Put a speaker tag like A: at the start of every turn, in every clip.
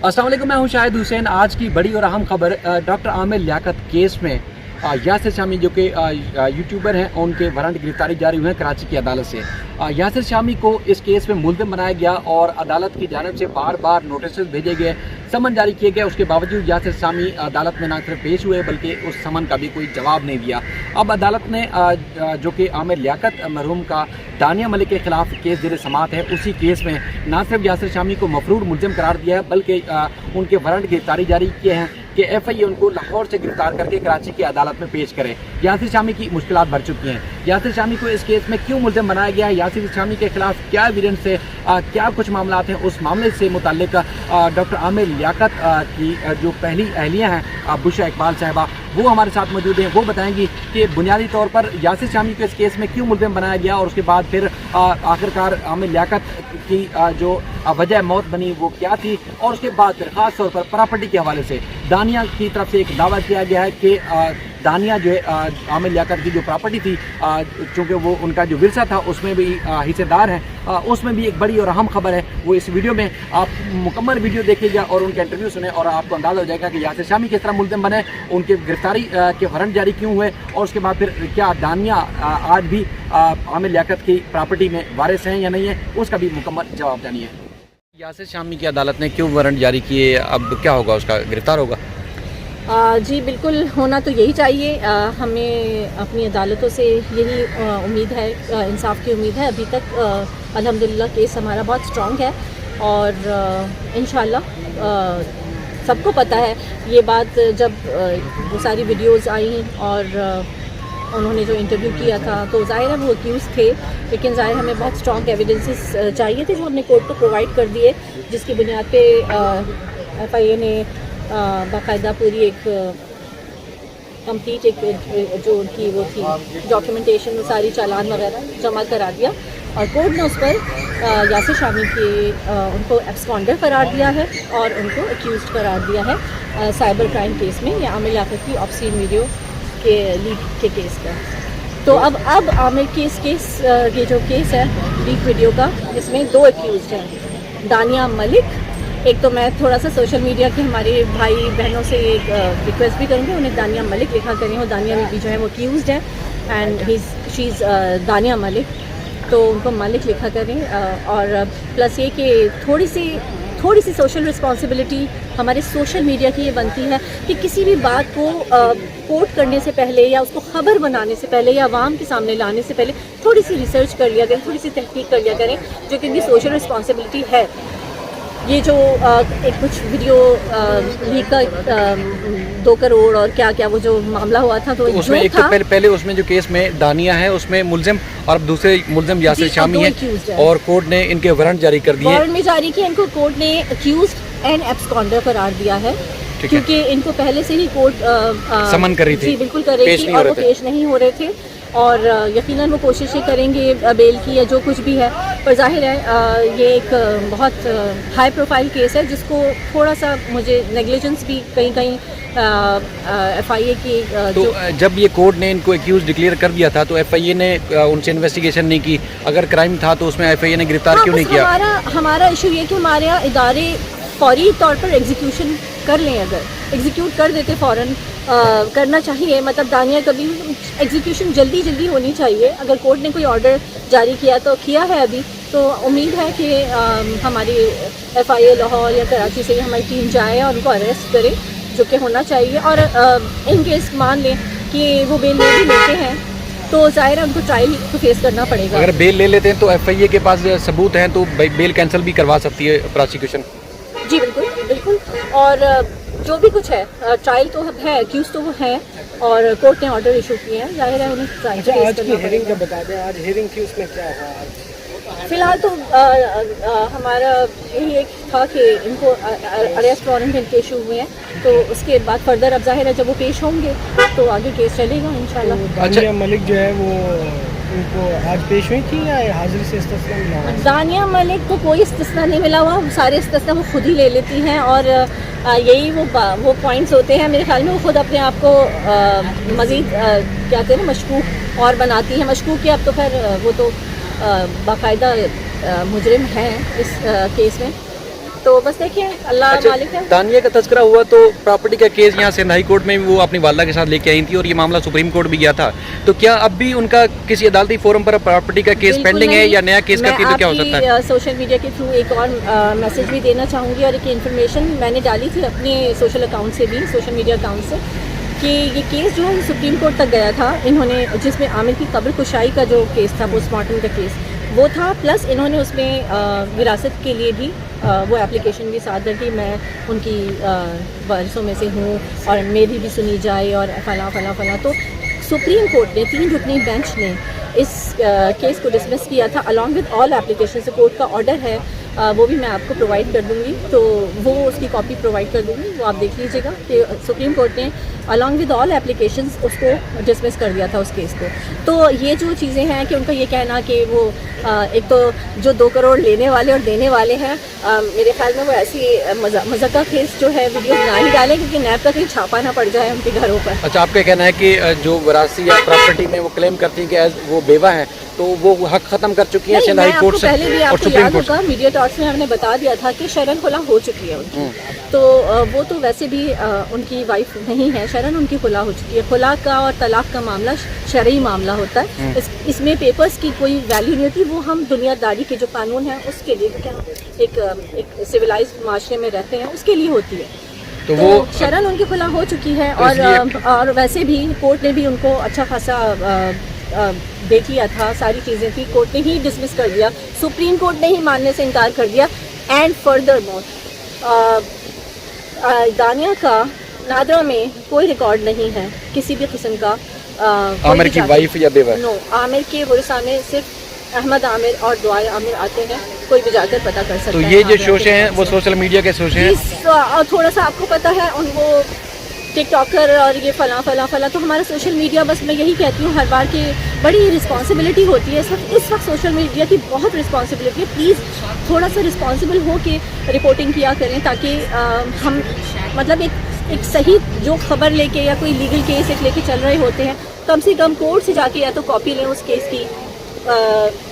A: अस्सलाम वालेकुम, मैं हूं शाहिद हुसैन। आज की बड़ी और अहम खबर डॉक्टर आमिर लियाकत केस में यासिर शामी जो कि यूट्यूबर हैं उनके वारंट गिरफ्तारी जारी हुए हैं कराची की अदालत से। यासिर शामी को इस केस में मुल्ज़िम बनाया गया और अदालत की जानिब से बार बार नोटिस भेजे गए, समन जारी किए गए। उसके बावजूद यासिर शामी अदालत में न सिर्फ पेश हुए बल्कि उस समन का भी कोई जवाब नहीं दिया। अब अदालत ने जो कि आमिर लियाकत मरहूम का दानिया मलिक के खिलाफ केस ज़ेर समाअत है, उसी केस में न सिर्फ यासिर शामी को मफरूर मुल्ज़िम करार दिया है बल्कि उनके वारंट गिरफ्तारी जारी किए हैं कि FIA उनको लाहौर से गिरफ्तार करके कराची की अदालत में पेश करे। यासिर शामी की मुश्किलात बढ़ चुकी हैं। यासिर शामी को इस केस में क्यों मुल्ज़िम बनाया गया है, यासिर शामी के खिलाफ क्या एविडेंस है, क्या कुछ मामलात हैं, उस मामले से मुताल्लिक डॉक्टर आमिर लियाकत की जो पहली अहलिया हैं बुशरा इकबाल साहिबा, वो हमारे साथ मौजूद हैं। वो बताएंगी कि बुनियादी तौर पर यासिर शामी को इस केस में क्यों मुल्ज़िम बनाया गया और उसके बाद फिर आखिरकार आमिर लियाकत की जो वजह मौत बनी वो क्या थी, और उसके बाद फिर ख़ास तौर पर प्रॉपर्टी के हवाले से दानिया की तरफ से एक दावा किया गया है कि दानिया जो है आमिर लियाकत की जो प्रॉपर्टी थी, चूँकि वो उनका जो विरसा था उसमें भी हिस्सेदार हैं, उसमें भी एक बड़ी और अहम खबर है। वो इस वीडियो में आप मुकम्मल वीडियो देखिएगा और उनके इंटरव्यू सुने और आपको अंदाज़ा हो जाएगा कि यासिर शामी किस तरह मुल्ज़िम बने, उनके गिरफ्तारी के वारंट जारी क्यों हुए, और उसके बाद फिर क्या दानिया आज भी आमिर लियाकत की प्रॉपर्टी में वारिस हैं या नहीं है, उसका भी मुकम्मल जवाब जानिए। यासिर शामी की अदालत ने क्यों वारंट जारी किए, अब क्या होगा, उसका गिरफ्तार होगा?
B: जी बिल्कुल, होना तो यही चाहिए। हमें अपनी अदालतों से यही उम्मीद है, इंसाफ की उम्मीद है। अभी तक अल्हम्दुलिल्लाह केस हमारा बहुत स्ट्रॉन्ग है और इंशाअल्लाह सबको पता है ये बात। जब वो सारी वीडियोस आई और उन्होंने जो इंटरव्यू किया था तो ज़ाहिर है वो अक्यूज़ थे, लेकिन ज़ाहिर हमें बहुत स्ट्रॉन्ग एविडेंसेस चाहिए थे जो हमने कोर्ट को प्रोवाइड कर दिए, जिसकी बुनियाद पे FIA ने बाकायदा पूरी एक कंप्लीट एक जो उनकी वो थी डॉक्यूमेंटेशन, सारी चालान वगैरह जमा करा दिया और कोर्ट ने उस पर यासिर शामी के उनको एब्सकॉन्डर करार दिया है और उनको अक्यूज़्ड करार दिया है साइबर क्राइम केस में, या आमिर लियाकत की ऑब्सीन वीडियो के लीक के केस का। तो अब आमिर केस ये जो केस है लीक वीडियो का, इसमें 2 अक्यूज़्ड हैं, दानिया मलिक। एक तो मैं थोड़ा सा सोशल मीडिया के हमारे भाई बहनों से एक रिक्वेस्ट भी करूँगी, उन्हें दानिया मलिक लिखा करें। वो दानिया बीबी जो है वो अक्यूज़ड है एंड शी इज़ दानिया मलिक, तो उनको मलिक लिखा करें। और प्लस ये कि थोड़ी सी सोशल रिस्पॉन्सिबिलिटी हमारे सोशल मीडिया की ये बनती है कि किसी भी बात को कोट करने से पहले या उसको ख़बर बनाने से पहले या आवाम के सामने लाने से पहले थोड़ी सी रिसर्च कर लिया करें, थोड़ी सी तहकीक कर लिया करें, जो कि इनकी सोशल रिस्पॉन्सिबिलिटी है। ये जो एक कुछ वीडियो लीक का 2 करोड़ और क्या क्या वो जो मामला हुआ था, तो
A: उसमें एक तो पहले उसमें जो केस में दानिया है उसमें मुल्ज़िम और अब दूसरे मुल्ज़िम यासिर शामी है और कोर्ट ने इनके वारंट जारी कर दिए।
B: वारंट में जारी किया, इनको कोर्ट ने अक्यूज्ड एंड एब्सकॉन्डर करार दिया है क्योंकि इनको पहले से ही कोर्ट
A: समन कर रही थी,
B: बिल्कुल कर रही थी और वो पेश नहीं हो रहे थे और यकीनन वो कोशिशें करेंगे बेल की या जो कुछ भी है। पर जाहिर है ये एक बहुत हाई प्रोफाइल केस है जिसको थोड़ा सा मुझे नेग्लिजेंस भी कहीं FIA की
A: तो जब ये कोर्ट ने इनको एक्यूज डिक्लेयर कर दिया था तो FIA ने उनसे इन्वेस्टिगेशन नहीं की। अगर क्राइम था तो उसमें FIA ने गिरफ्तार क्यों नहीं किया?
B: हमारा इशू ये कि हमारे यहाँ इदारे फौरी तौर पर एग्जीक्यूशन कर लें, अगर एग्जीक्यूट कर देते फ़ौरन करना चाहिए। मतलब दानिया कभी एग्जीक्यूशन जल्दी होनी चाहिए। अगर कोर्ट ने कोई ऑर्डर जारी किया तो किया है अभी, तो उम्मीद है कि हमारी FIA लाहौर या कराची से हमारी टीम जाए और उनको अरेस्ट करे, जो कि होना चाहिए। और इन केस मान लें कि वो बेल ले भी लेते हैं तो ज़ाहिर है उनको ट्रायल को फेस करना पड़ेगा।
A: अगर बेल ले लेते हैं तो FIA के पास सबूत हैं तो बेल कैंसिल भी करवा सकती है प्रोसिक्यूशन।
B: जी बिल्कुल। और जो भी कुछ है ट्रायल तो है, अक्यूज तो वो है और कोर्ट ने ऑर्डर इशू किए हैं, जाहिर है उन्हें ट्रायल फेस
C: आज की हेयरिंग का बता दें, आज हेयरिंग की उसमें क्या हुआ?
B: फ़िलहाल तो हमारा यही एक था कि इनको अरेस्ट वारंट इनके इशू हुए हैं, तो उसके बाद फर्दर अब जाहिर है जब वो पेश होंगे तो आगे केस चलेगा इंशाल्लाह।
C: दानिया मलिक जो है वो उनको आज पेश हुई थी या हाजिरी से इस्तिस्ना मिला?
B: दानिया मलिक को कोई इस्तिस्ना नहीं मिला हुआ, सारे इस्तिस्ना वो खुद ही ले लेती हैं और यही वो पॉइंट्स होते हैं मेरे ख्याल में। वो खुद अपने आप को मज़ीद क्या कहते हैं मशकूक और बनाती हैं। मशकूक के अब तो खैर वो तो बाकायदा मुजरिम हैं इस केस में, तो बस देखिए अल्लाह मालिक है.
A: दानिया का तस्करा हुआ तो प्रॉपर्टी का केस यहाँ सिंध हाई कोर्ट में वो अपनी वालदा के साथ लेके आई थी और ये मामला सुप्रीम कोर्ट भी गया था, तो क्या अब भी उनका किसी अदालती फोरम पर प्रॉपर्टी का केस पेंडिंग है या नया केस करती है तो क्या हो सकता है?
B: मैं सोशल मीडिया के थ्रू एक और मैसेज भी देना चाहूँगी और एक इन्फॉर्मेशन मैंने डाली थी अपने सोशल अकाउंट से भी, सोशल मीडिया अकाउंट से, कि ये केस जो है सुप्रीम कोर्ट तक गया था इन्होंने, जिसमें आमिर की कब्र कुशाई का जो केस था, पोस्टमार्टम का केस वो था, प्लस इन्होंने उसमें विरासत के लिए भी वो एप्लीकेशन भी साथ की, मैं उनकी वारिसों में से हूँ और मेरी भी सुनी जाए और फला फला फला. तो सुप्रीम कोर्ट ने 3 रुकनी बेंच ने इस केस को डिसमिस किया था अलॉन्ग विद ऑल एप्लीकेशन से. कोर्ट का ऑर्डर है वो भी मैं आपको प्रोवाइड कर दूंगी, तो वो उसकी कॉपी प्रोवाइड कर दूंगी, वो आप देख लीजिएगा कि सुप्रीम कोर्ट ने अलॉन्ग विद ऑल एप्लीकेशंस उसको डिसमिस कर दिया था उस केस को. तो ये जो चीज़ें हैं कि उनका ये कहना कि वो एक तो जो 2 करोड़ लेने वाले और देने वाले हैं, मेरे ख्याल में वो ऐसी मज़ाका केस जो है वीडियो ना ही डालें क्योंकि नैब का कहीं छापा ना पड़ जाए उनके घरों पर.
A: अच्छा, आपका कहना है कि जो वरासी या प्रॉपर्टी में वो क्लेम करती है कि एज वो बेवा है तो वो हक खत्म कर चुकी है सिंध हाई कोर्ट से
B: पहले भी
A: और
B: आपको
A: सुप्रीम
B: याद
A: कोर्ट से?
B: होगा मीडिया टॉक्स में हमने बता दिया था कि शरण खुला हो चुकी है उनकी, तो वो तो वैसे भी उनकी वाइफ नहीं है, शरण उनकी खुला हो चुकी है. खुला का और तलाक का मामला शरई मामला होता है, इसमें पेपर्स की कोई वैल्यू नहीं होती. वो हम दुनियादारी के जो कानून है उसके लिए, क्या एक सिविलाइज्ड माशरे में रहते हैं उसके लिए होती है. तो वो शरण उनकी खुला हो चुकी है और वैसे भी कोर्ट ने भी उनको अच्छा खासा देख लिया था, सारी चीज़ें थी, कोर्ट ने ही डिसमिस कर दिया, सुप्रीम कोर्ट ने ही मानने से इनकार कर दिया. एंड फर्दर मोर दानिया का नादरा में कोई रिकॉर्ड नहीं है किसी भी किस्म का.
A: आमिर की वाइफ या बेवा?
B: नो, आमिर के वरिसा में सिर्फ अहमद आमिर और दुआए आमिर आते हैं, कोई भी जाकर पता कर सकता है.
A: तो ये जो शोशे हैं वो सोशल मीडिया के शोशे हैं,
B: थोड़ा सा आपको पता है उनको टिकटॉकर और ये फला फला फला, तो हमारा सोशल मीडिया, बस मैं यही कहती हूँ हर बार की बड़ी रिस्पॉन्सिबिलिटी होती है इस वक्त सोशल मीडिया की बहुत रिस्पॉन्सिबिलिटी है. प्लीज़ थोड़ा सा रिस्पॉन्सिबल हो के रिपोर्टिंग किया करें ताकि हम मतलब एक सही जो खबर लेके या कोई लीगल केस एक लेके चल रहे होते हैं, कम से कम कोर्ट से जाके या तो कॉपी लें उस केस की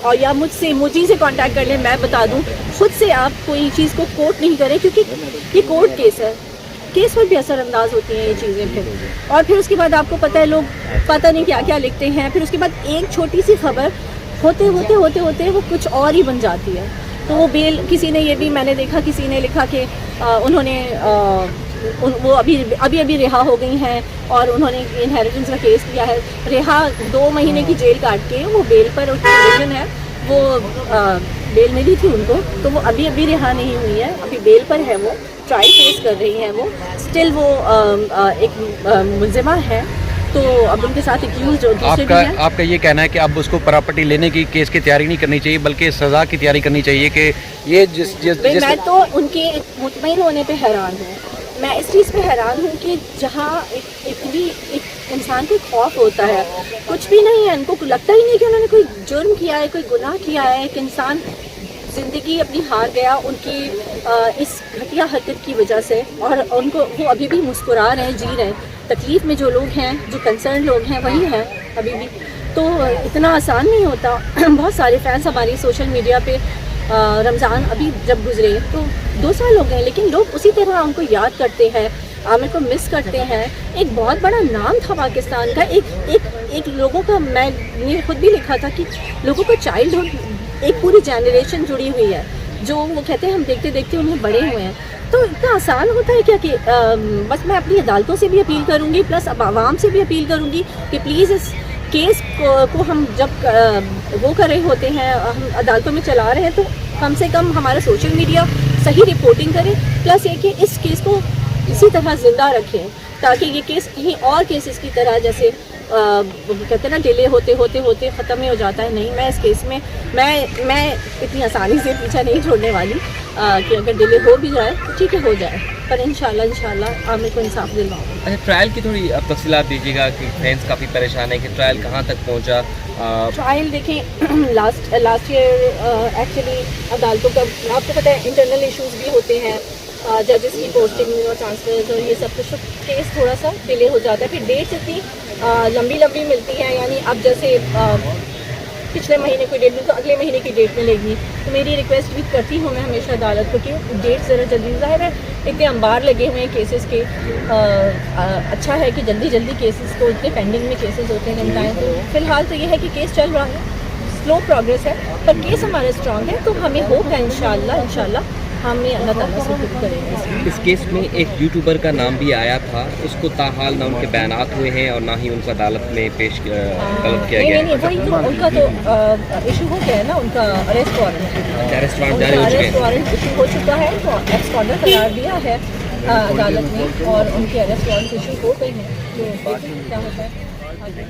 B: और या मुझे से कांटेक्ट कर लें, मैं बता दूं. खुद से आप कोई चीज़ को कोर्ट नहीं करें क्योंकि ये कोर्ट केस है, केस पर भी असरअंदाज होती हैं ये चीज़ें. और फिर उसके बाद आपको पता है लोग पता नहीं क्या क्या लिखते हैं, फिर उसके बाद एक छोटी सी खबर होते होते वो कुछ और ही बन जाती है. तो वो बेल, किसी ने ये भी मैंने देखा, किसी ने लिखा कि उन्होंने वो अभी रिहा हो गई हैं और उन्होंने इनहेरिटेंस का केस किया है, रिहा 2 महीने की जेल काट के वो बेल पर प्रोविजन है, वो बेल मिली थी उनको, तो वो अभी रिहा नहीं हुई है, अभी बेल पर है, वो ट्रायल फेस कर रही हैं, वो स्टिल वो एक मुलजिमा है. तो अब उनके साथ एक्यूज जो दूसरे भी हैं.
A: आपका ये कहना है कि अब उसको प्रॉपर्टी लेने की केस की तैयारी नहीं करनी चाहिए बल्कि सज़ा की तैयारी करनी चाहिए कि ये जिस
B: मैं तो उनके मुतमईन होने पे हैरान हूँ. मैं इस चीज़ पे हैरान हूँ कि जहाँ एक इंसान को खौफ होता है, कुछ भी नहीं है, उनको लगता ही नहीं कि उन्होंने कोई जुर्म किया है, कोई गुनाह किया है. एक इंसान ज़िंदगी अपनी हार गया उनकी इस घटिया हरकत की वजह से, और उनको वो अभी भी मुस्कुरा रहे हैं, जी रहे हैं. तकलीफ़ में जो लोग हैं, जो कंसर्न लोग हैं, वही हैं अभी भी. तो इतना आसान नहीं होता. बहुत सारे फैंस हमारी सोशल मीडिया पे रमज़ान अभी जब गुजरे तो 2 साल हो गए, लेकिन लोग उसी तरह उनको याद करते हैं, आमिर को मिस करते हैं. एक बहुत बड़ा नाम था पाकिस्तान का, एक लोगों का, मैंने खुद भी लिखा था कि लोगों का चाइल्डहुड, एक पूरी जनरेशन जुड़ी हुई है जो वो कहते हैं हम देखते देखते उन्हें बड़े हुए हैं. तो इतना आसान होता है क्या कि बस मैं अपनी अदालतों से भी अपील करूँगी, प्लस अब आवाम से भी अपील करूँगी कि प्लीज़ इस केस को हम जब वो कर रहे होते हैं, हम अदालतों में चला रहे हैं, तो कम से कम हमारा सोशल मीडिया सही रिपोर्टिंग करे, प्लस ये कि इस केस को इसी तरह ज़िंदा रखें ताकि ये केस कहीं और केसेस की तरह जैसे कहते हैं ना डिले होते ख़त्म ही हो जाता है. नहीं, मैं इस केस में मैं इतनी आसानी से पीछा नहीं छोड़ने वाली कि अगर डिले हो भी जाए तो ठीक है, हो जाए, पर इंशाल्लाह आमिर को इंसाफ दिलवाऊंगी.
D: अच्छा, ट्रायल की थोड़ी अब तफसीलात दीजिएगा कि फैंस काफ़ी परेशान है कि ट्रायल कहाँ तक पहुँचा.
B: ट्रायल देखें, लास्ट ईयर एक्चुअली अदालतों का आपको पता है इंटरनल इश्यूज़ भी होते हैं, जजेस की पोस्टिंग और ट्रांसफर्स और ये सब कुछ, केस थोड़ा सा डिले हो जाता है. फिर डेट्स इतनी लंबी मिलती हैं, यानी अब जैसे پچھلے مہینے کوئی ڈیٹ ملی تو اگلے مہینے کی ڈیٹ ملے گی. تو میری ریکویسٹ بھی کرتی ہوں میں ہمیشہ عدالت کو کہ ڈیٹ ذرا جلدی, ظاہر ہے اتنے انبار لگے ہوئے ہیں کیسز کے, اچھا ہے کہ جلدی جلدی کیسز کو, اتنے پینڈنگ میں کیسز ہوتے ہیں نمٹائیں. تو فی الحال تو یہ ہے کہ کیس چل رہا ہے, سلو پروگریس ہے, پر کیس ہمارا اسٹرانگ ہے, تو ہمیں ہوپ ہے انشاءاللہ ہمیں اللہ تعالیٰ سے خود کریں گے.
D: اس کیس میں ایک یوٹیوبر کا نام بھی آیا تھا, اس کو تاحال نہ ان کے بیانات ہوئے ہیں اور نہ ہی ان کو عدالت میں پیش طلب کیا گیا ہے.
B: نہیں, وہی تو ان کا تو ایشو ہو گیا ہے نا, ان کا اریسٹ وارنٹ,
D: اریسٹ وارنٹ جاری ہو چکے
B: اریسٹ
D: ہیں.
B: وارنٹ ایشو ہو چکا ہے, تو ایکسپانڈر قرار دیا ہے عدالت نے, اور ان کے اریسٹ وارنٹ ایشو ہو گئے ہیں. تو دیکھیں کیا ہوتا ہے آگے.